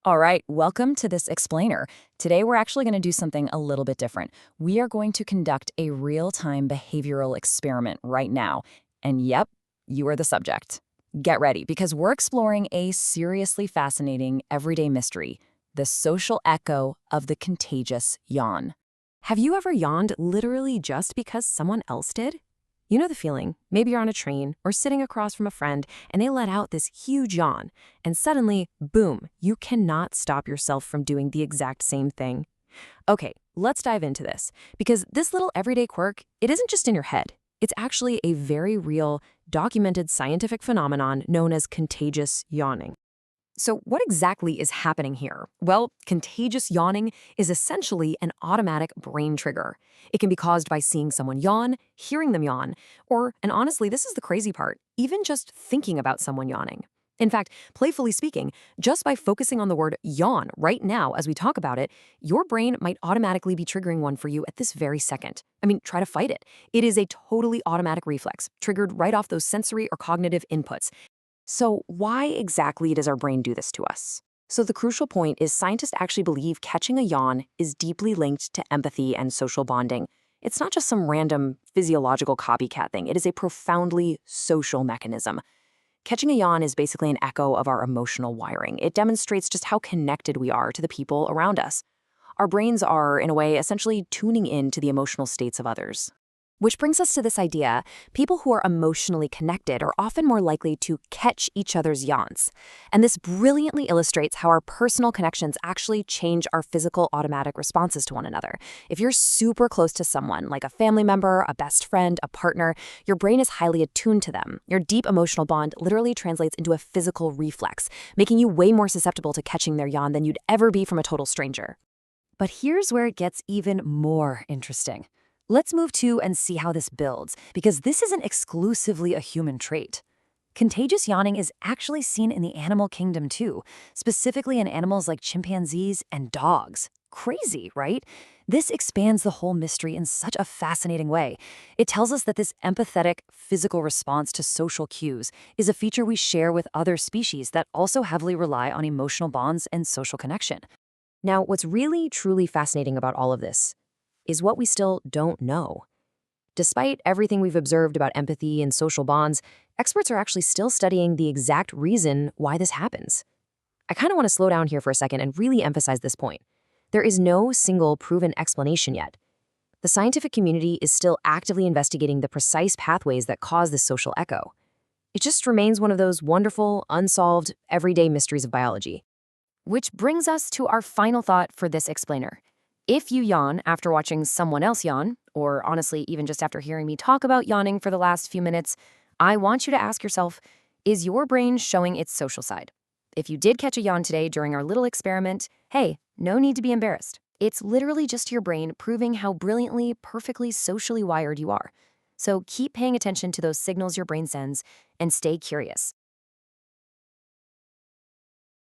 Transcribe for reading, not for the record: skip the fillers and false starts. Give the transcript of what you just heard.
All right, welcome to this explainer. Today we're actually going to do something a little bit different. We are going to conduct a real-time behavioral experiment right now. And yep, you are the subject. Get ready, because we're exploring a seriously fascinating everyday mystery, the social echo of the contagious yawn. Have you ever yawned literally just because someone else did? You know the feeling. Maybe you're on a train or sitting across from a friend and they let out this huge yawn, and suddenly, boom, you cannot stop yourself from doing the exact same thing. Okay, let's dive into this, because this little everyday quirk, it isn't just in your head. It's actually a very real, documented scientific phenomenon known as contagious yawning. So what exactly is happening here? Well, contagious yawning is essentially an automatic brain trigger. It can be caused by seeing someone yawn, hearing them yawn, or, and honestly, this is the crazy part, even just thinking about someone yawning. In fact, playfully speaking, just by focusing on the word yawn right now as we talk about it, your brain might automatically be triggering one for you at this very second. I mean, try to fight it. It is a totally automatic reflex, triggered right off those sensory or cognitive inputs. So why exactly does our brain do this to us? So the crucial point is scientists actually believe catching a yawn is deeply linked to empathy and social bonding. It's not just some random physiological copycat thing. It is a profoundly social mechanism. Catching a yawn is basically an echo of our emotional wiring. It demonstrates just how connected we are to the people around us. Our brains are, in a way, essentially tuning in to the emotional states of others. Which brings us to this idea: people who are emotionally connected are often more likely to catch each other's yawns. And this brilliantly illustrates how our personal connections actually change our physical automatic responses to one another. If you're super close to someone, like a family member, a best friend, a partner, your brain is highly attuned to them. Your deep emotional bond literally translates into a physical reflex, making you way more susceptible to catching their yawn than you'd ever be from a total stranger. But here's where it gets even more interesting. Let's move to and see how this builds, because this isn't exclusively a human trait. Contagious yawning is actually seen in the animal kingdom too, specifically in animals like chimpanzees and dogs. Crazy, right? This expands the whole mystery in such a fascinating way. It tells us that this empathetic, physical response to social cues is a feature we share with other species that also heavily rely on emotional bonds and social connection. Now, what's really, truly fascinating about all of this is what we still don't know. Despite everything we've observed about empathy and social bonds, experts are actually still studying the exact reason why this happens. I kind of want to slow down here for a second and really emphasize this point. There is no single proven explanation yet. The scientific community is still actively investigating the precise pathways that cause this social echo. It just remains one of those wonderful, unsolved, everyday mysteries of biology. Which brings us to our final thought for this explainer. If you yawn after watching someone else yawn, or honestly, even just after hearing me talk about yawning for the last few minutes, I want you to ask yourself, is your brain showing its social side? If you did catch a yawn today during our little experiment, hey, no need to be embarrassed. It's literally just your brain proving how brilliantly, perfectly socially wired you are. So keep paying attention to those signals your brain sends and stay curious.